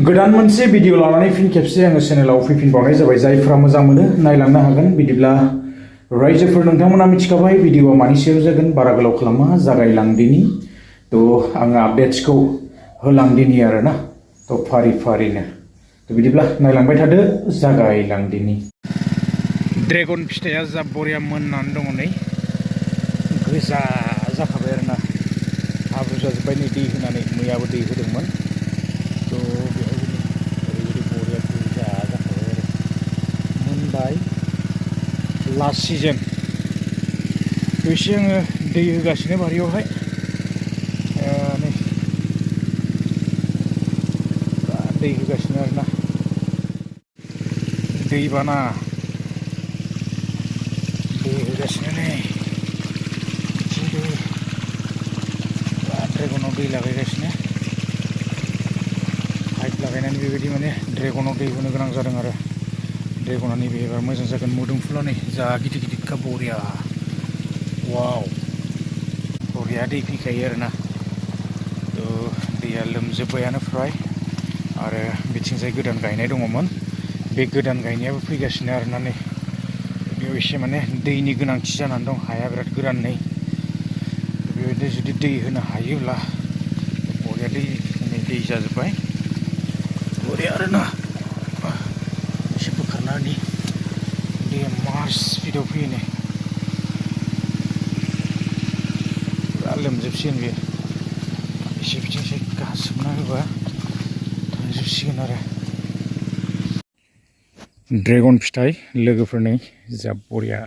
गोदान मोनसे भिडिअ लानानै फिन खेबसे आङो चेनेलाव फैफिनबावनाय जाबाय जायफ्रा मोजां मोनो नायलांनो हागोन बिदिब्ला रायजोफोर नोंथांमोना मिथिखाबाय भिडिअआ मानि सायाव जागोन बारा गोलाव खालामा जागायलांदिनि त आङो आपडेट्सखौ होलांदिनि आरोना त फारि फारिनो त बिदिब्ला नायलांबाय थादो जागायलांदिनि ड्रेगन फिथाइया जा बरिया मोननानै दङ नै गोजा जाखाबाय आरोना हाब्रु जाजोब्बाय नै दै होनानै मैयाबो दै होदोंमोन लास्ट सीजन एसे आङो दै होगासिनो बारियावहाय नै दै होगासिनो आरोना दैबाना दै होगासिनो नै ड्रेगनाव दै लागायगासिनो पाइप लागायनानै बेबायदि माने ड्रेगनाव दै होनो गोनां जादों आरो ड्रेगना नैबे एबार मोजां जागोन मोदोमफुला नै जा गिदिर गिदिरखा बरिया वाव बरिया दै फैखायो आरोना त दैया लोमजोब्बायानो फ्राय आरो बिथिंजाय गोदान गायनाय दङमोन बे गोदान गायनायाबो फैगासिनो आरोना नै बेयाव एसे माने दैनि गोनांथि जानानै दं हाया बिराद गोरान नै बेबायदिनो जुदि दै होनो हायोब्ला बरिया दै जाजोब्बाय बरिया आरोना दैया मार्च स्पिडाव फैयो नै पुरा लोमजोबसिगोन बेयो एसे बिथिंसे गासोबना होबा थांजोबसिगोन आरो ड्रेगन फिथाइ लोगोफोरनि जा बरिया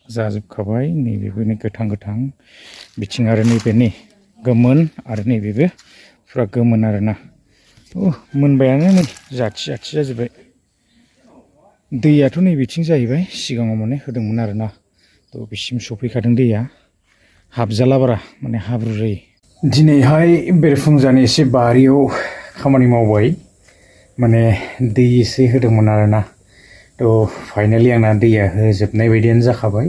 जाजोबखाबाय नैबेबो गोथां गोथां बिथिं आरो नैबे नै गोमोन आरो नैबेबो पुरा गोमोन आरोना मोनबायानो नै जाथि जाजोब्बाय दैयाथ' नै बिथिं जाहैबाय सिगाङाव माने होदोंमोन आरोना त बिसिम सफैखादों दैया हाबजाला बारा माने हाब्रु जायो दिनैहाय बेरफुंजानि एसे बारियाव खामानि मावबाय माने दै एसे होदोंमोन आरोना त फाइनालि आंना दैया होजोबनाय बायदियानो जाखाबाय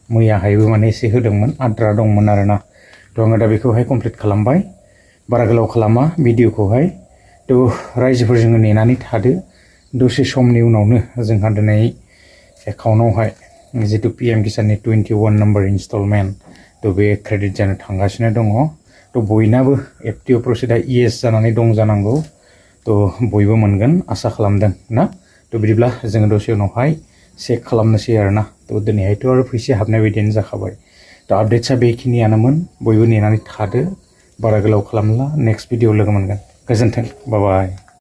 मैयाहायबो माने एसे होदोंमोन आद्रा दंमोन आरोना त आङो दा बेखौहाय कमप्लिट खालामबाय बारा गोलाव खालामा भिडिअखौहाय त रायजोफोर जोङो नेनानै थादो दसे समनि उनावनो जोंहा दिनै एकाउन्टआवहाय जितु PM किसाननि 21 नम्बर इनस्टलमेन्ट त बे क्रेडिट जानो थांगासिनो दङ त बयनाबो FTO प्रसेसआ येस जानानै दं जानांगौ त बयबो मोनगोन आसा खालामदों ना त बिदिब्ला जोङो दसे उनावहाय चेक खालामनोसै आरोना त दिनैहायथ' आरो फैसा हाबनाय बायदियानो जाखाबाय त आपडेट्सआ बेखिनियानोमोन बयबो नेनानै थादो बारा गोलाव खालामला नेक्स्ट भिडिअ लोगो मोनगोन गोजोन्थों बाय बाय